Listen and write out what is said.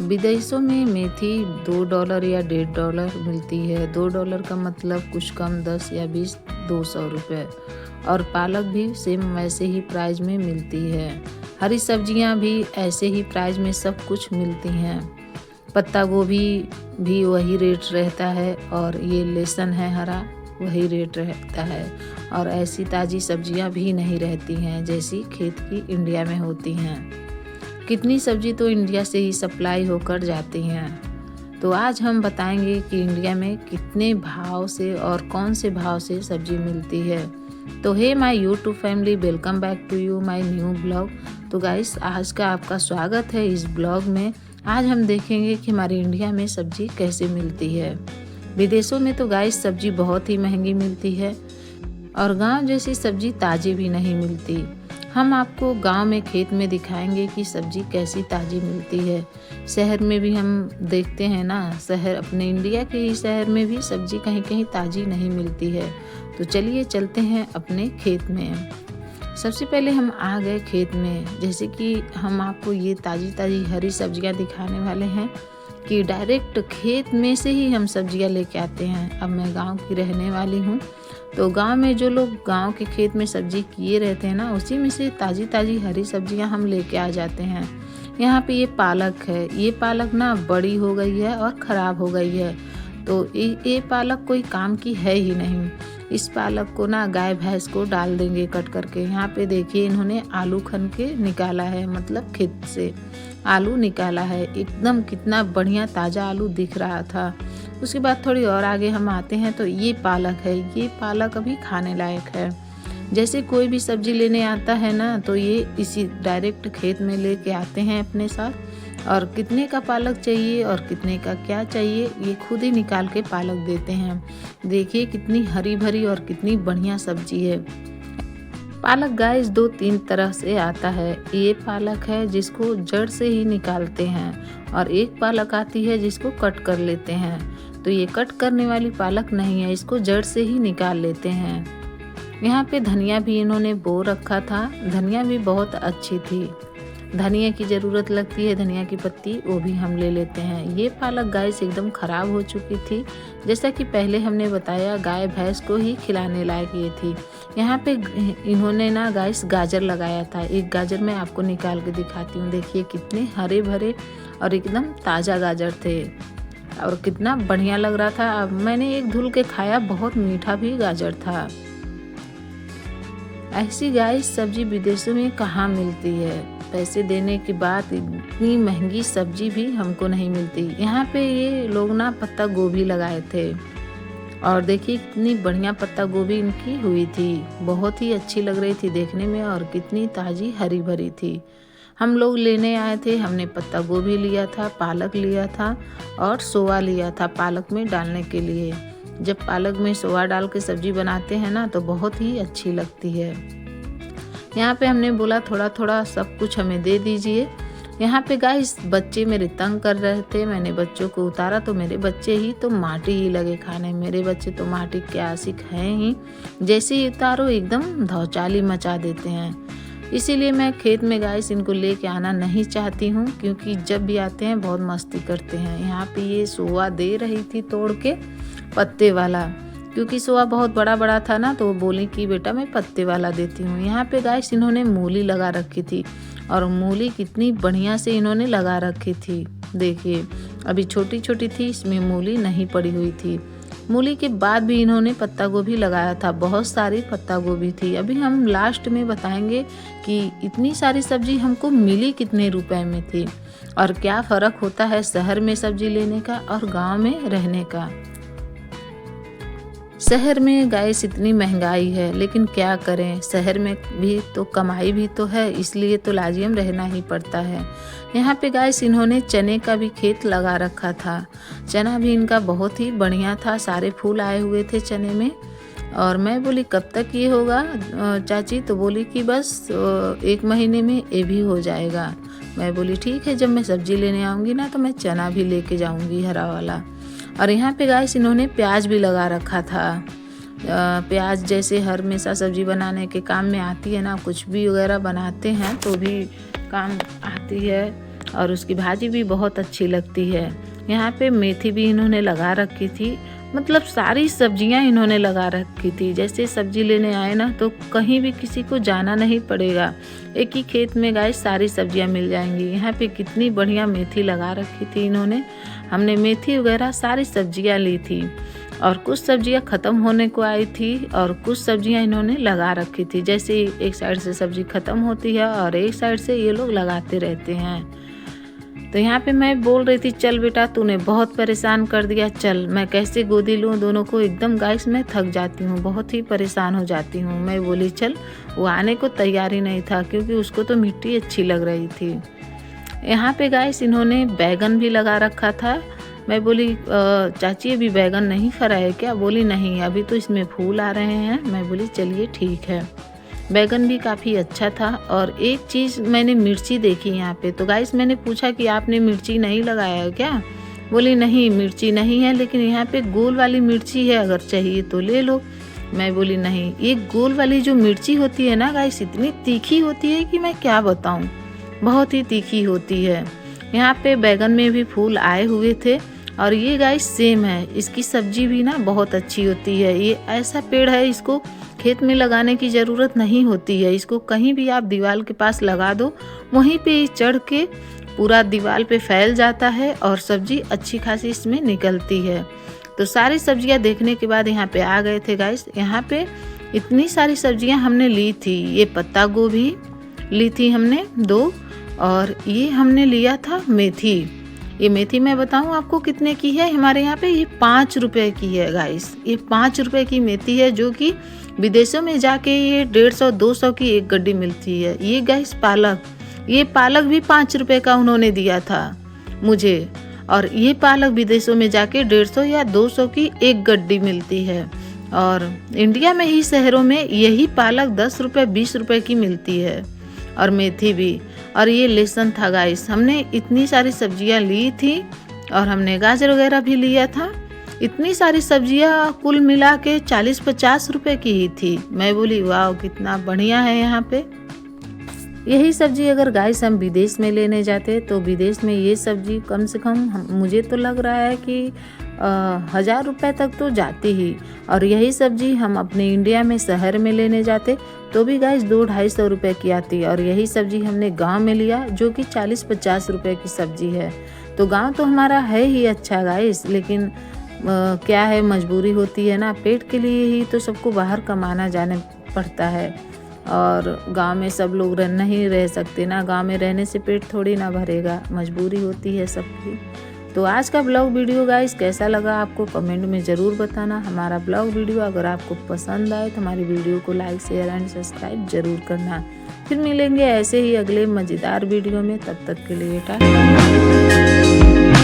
विदेशों में मेथी $2 या $1.5 मिलती है। $2 का मतलब कुछ कम 10 या 20 200 रुपये। और पालक भी सेम वैसे ही प्राइस में मिलती है। हरी सब्जियां भी ऐसे ही प्राइस में सब कुछ मिलती हैं। पत्ता गोभी भी वही रेट रहता है और ये लहसुन है हरा वही रेट रहता है। और ऐसी ताज़ी सब्जियां भी नहीं रहती हैं जैसी खेत की इंडिया में होती हैं। कितनी सब्जी तो इंडिया से ही सप्लाई होकर जाती हैं। तो आज हम बताएंगे कि इंडिया में कितने भाव से और कौन से भाव से सब्जी मिलती है। तो hey my YouTube family, welcome back to you my new blog. तो गाइस, आज का आपका स्वागत है इस ब्लॉग में। आज हम देखेंगे कि हमारे इंडिया में सब्जी कैसे मिलती है। विदेशों में तो गाइस सब्जी बहुत ही महंगी मिलती है और गांव जैसी सब्जी ताज़ी भी नहीं मिलती। हम आपको गांव में खेत में दिखाएंगे कि सब्जी कैसी ताज़ी मिलती है। शहर में भी हम देखते हैं ना, शहर अपने इंडिया के ही शहर में भी सब्जी कहीं कहीं ताज़ी नहीं मिलती है। तो चलिए चलते हैं अपने खेत में। सबसे पहले हम आ गए खेत में। जैसे कि हम आपको ये ताज़ी ताज़ी हरी सब्जियां दिखाने वाले हैं कि डायरेक्ट खेत में से ही हम सब्जियां लेके आते हैं। अब मैं गांव की रहने वाली हूँ, तो गांव में जो लोग गांव के खेत में सब्जी किए रहते हैं ना, उसी में से ताज़ी ताज़ी हरी सब्जियां हम लेके आ जाते हैं। यहाँ पे ये पालक है। ये पालक ना बड़ी हो गई है और ख़राब हो गई है, तो ये पालक कोई काम की है ही नहीं। इस पालक को ना गाय भैंस को डाल देंगे कट करके। यहाँ पे देखिए इन्होंने आलू खन के निकाला है, मतलब खेत से आलू निकाला है। एकदम कितना बढ़िया ताज़ा आलू दिख रहा था। उसके बाद थोड़ी और आगे हम आते हैं तो ये पालक है। ये पालक अभी खाने लायक है। जैसे कोई भी सब्जी लेने आता है ना, तो ये इसी डायरेक्ट खेत में लेके आते हैं अपने साथ, और कितने का पालक चाहिए और कितने का क्या चाहिए ये खुद ही निकाल के पालक देते हैं। देखिए कितनी हरी भरी और कितनी बढ़िया सब्जी है। पालक गाइस 2-3 तरह से आता है। ये पालक है जिसको जड़ से ही निकालते हैं, और एक पालक आती है जिसको कट कर लेते हैं। तो ये कट करने वाली पालक नहीं है, इसको जड़ से ही निकाल लेते हैं। यहाँ पे धनिया भी इन्होंने बो रखा था। धनिया भी बहुत अच्छी थी। धनिया की ज़रूरत लगती है, धनिया की पत्ती, वो भी हम ले लेते हैं। ये पालक गाइस एकदम ख़राब हो चुकी थी। जैसा कि पहले हमने बताया, गाय भैंस को ही खिलाने लायक ये थी। यहाँ पे इन्होंने ना गाइस गाजर लगाया था। एक गाजर मैं आपको निकाल के दिखाती हूँ। देखिए कितने हरे भरे और एकदम ताज़ा गाजर थे और कितना बढ़िया लग रहा था। अब मैंने एक धुल के खाया, बहुत मीठा भी गाजर था। ऐसी गाइस सब्जी विदेशों में कहाँ मिलती है। पैसे देने के बाद इतनी महंगी सब्जी भी हमको नहीं मिलती। यहाँ पे ये लोग ना पत्ता गोभी लगाए थे, और देखिए कितनी बढ़िया पत्ता गोभी इनकी हुई थी। बहुत ही अच्छी लग रही थी देखने में, और कितनी ताज़ी हरी भरी थी। हम लोग लेने आए थे। हमने पत्ता गोभी लिया था, पालक लिया था और सोया लिया था पालक में डालने के लिए। जब पालक में सोया डाल के सब्जी बनाते हैं ना, तो बहुत ही अच्छी लगती है। यहाँ पे हमने बोला थोड़ा थोड़ा सब कुछ हमें दे दीजिए। यहाँ पे गाइस बच्चे मेरे तंग कर रहे थे। मैंने बच्चों को उतारा तो मेरे बच्चे ही तो माटी ही लगे खाने। मेरे बच्चे तो माटी के आशिक हैं ही। जैसे ही उतारो एकदम धौचाली मचा देते हैं। इसीलिए मैं खेत में गाइस इनको लेके आना नहीं चाहती हूँ, क्योंकि जब भी आते हैं बहुत मस्ती करते हैं। यहाँ पे ये सोया दे रही थी तोड़ के, पत्ते वाला, क्योंकि सोया बहुत बड़ा बड़ा था ना, तो वो बोली कि बेटा मैं पत्ते वाला देती हूँ। यहाँ पे गाइस इन्होंने मूली लगा रखी थी, और मूली कितनी बढ़िया से इन्होंने लगा रखी थी। देखिए अभी छोटी छोटी थी, इसमें मूली नहीं पड़ी हुई थी। मूली के बाद भी इन्होंने पत्ता गोभी लगाया था। बहुत सारी पत्ता गोभी थी। अभी हम लास्ट में बताएंगे कि इतनी सारी सब्जी हमको मिली कितने रुपए में थी, और क्या फ़र्क होता है शहर में सब्जी लेने का और गाँव में रहने का। शहर में गाइस इतनी महंगाई है, लेकिन क्या करें, शहर में भी तो कमाई भी तो है, इसलिए तो लाजियम रहना ही पड़ता है। यहाँ पे गाइस इन्होंने चने का भी खेत लगा रखा था। चना भी इनका बहुत ही बढ़िया था, सारे फूल आए हुए थे चने में। और मैं बोली कब तक ये होगा चाची, तो बोली कि बस 1 महीने में ये भी हो जाएगा। मैं बोली ठीक है, जब मैं सब्जी लेने आऊँगी ना, तो मैं चना भी लेके जाऊँगी हरा वाला। और यहाँ पे गाइस इन्होंने प्याज भी लगा रखा था। प्याज जैसे हर हमेशा सब्जी बनाने के काम में आती है ना, कुछ भी वगैरह बनाते हैं तो भी काम आती है। और उसकी भाजी भी बहुत अच्छी लगती है। यहाँ पे मेथी भी इन्होंने लगा रखी थी, मतलब सारी सब्जियां इन्होंने लगा रखी थी। जैसे सब्जी लेने आए ना तो कहीं भी किसी को जाना नहीं पड़ेगा, एक ही खेत में गाइस सारी सब्जियां मिल जाएंगी। यहाँ पे कितनी बढ़िया मेथी लगा रखी थी इन्होंने। हमने मेथी वगैरह सारी सब्जियां ली थी और कुछ सब्जियां ख़त्म होने को आई थी और कुछ सब्जियां इन्होंने लगा रखी थी। जैसे एक साइड से सब्जी ख़त्म होती है और एक साइड से ये लोग लगाते रहते हैं। तो यहाँ पे मैं बोल रही थी चल बेटा तूने बहुत परेशान कर दिया, चल मैं कैसे गोदी लूँ दोनों को। एकदम गाइस मैं थक जाती हूँ, बहुत ही परेशान हो जाती हूँ। मैं बोली चल, वो आने को तैयार ही नहीं था क्योंकि उसको तो मिट्टी अच्छी लग रही थी। यहाँ पे गाइस इन्होंने बैगन भी लगा रखा था। मैं बोली चाची अभी बैगन नहीं फरा है क्या? बोली नहीं, अभी तो इसमें फूल आ रहे हैं। मैं बोली चलिए ठीक है। बैगन भी काफ़ी अच्छा था। और एक चीज़ मैंने मिर्ची देखी यहाँ पे, तो गाइस मैंने पूछा कि आपने मिर्ची नहीं लगाया है क्या? बोली नहीं मिर्ची नहीं है, लेकिन यहाँ पे गोल वाली मिर्ची है, अगर चाहिए तो ले लो। मैं बोली नहीं, ये गोल वाली जो मिर्ची होती है ना गाइस, इतनी तीखी होती है कि मैं क्या बताऊँ, बहुत ही तीखी होती है। यहाँ पे बैगन में भी फूल आए हुए थे और ये गाइस सेम है, इसकी सब्जी भी ना बहुत अच्छी होती है। ये ऐसा पेड़ है, इसको खेत में लगाने की ज़रूरत नहीं होती है। इसको कहीं भी आप दीवार के पास लगा दो, वहीं पे चढ़ के पूरा दीवार पे फैल जाता है और सब्जी अच्छी खासी इसमें निकलती है। तो सारी सब्जियां देखने के बाद यहाँ पे आ गए थे गाइस। यहाँ पे इतनी सारी सब्जियां हमने ली थी। ये पत्ता गोभी ली थी हमने 2, और ये हमने लिया था मेथी। ये मेथी मैं बताऊं आपको कितने की है, हमारे यहाँ पे ये 5 रुपए की है गाइस। ये 5 रुपए की मेथी है, जो कि विदेशों में जाके ये 150-200 की एक गड्डी मिलती है। ये गाइस पालक, ये पालक भी 5 रुपए का उन्होंने दिया था मुझे, और ये पालक विदेशों में जाके 150 या 200 की एक गड्डी मिलती है। और इंडिया में ही शहरों में यही पालक 10 रुपए 20 रुपए की मिलती है, और मेथी भी। और ये लहसुन था गाइस। हमने इतनी सारी सब्जियां ली थी और हमने गाजर वगैरह भी लिया था। इतनी सारी सब्जियां कुल मिला के 40-50 रुपए की ही थी। मैं बोली वाह कितना बढ़िया है यहाँ पे। यही सब्जी अगर गाइस हम विदेश में लेने जाते तो विदेश में ये सब्जी कम से कम मुझे तो लग रहा है कि 1000 रुपये तक तो जाती ही। और यही सब्जी हम अपने इंडिया में शहर में लेने जाते तो भी गाइस 200-250 रुपये की आती। और यही सब्जी हमने गांव में लिया जो कि 40-50 रुपये की सब्जी है। तो गांव तो हमारा है ही अच्छा गाइस, लेकिन क्या है, मजबूरी होती है ना, पेट के लिए ही तो सबको बाहर कमाना जाने पड़ता है। और गांव में सब लोग नहीं रह सकते ना, गांव में रहने से पेट थोड़ी ना भरेगा, मजबूरी होती है सबकी। तो आज का ब्लॉग वीडियो गाइस कैसा लगा आपको कमेंट में ज़रूर बताना। हमारा ब्लॉग वीडियो अगर आपको पसंद आए तो हमारी वीडियो को लाइक शेयर एंड सब्सक्राइब जरूर करना। फिर मिलेंगे ऐसे ही अगले मज़ेदार वीडियो में, तब तक के लिए टाटा।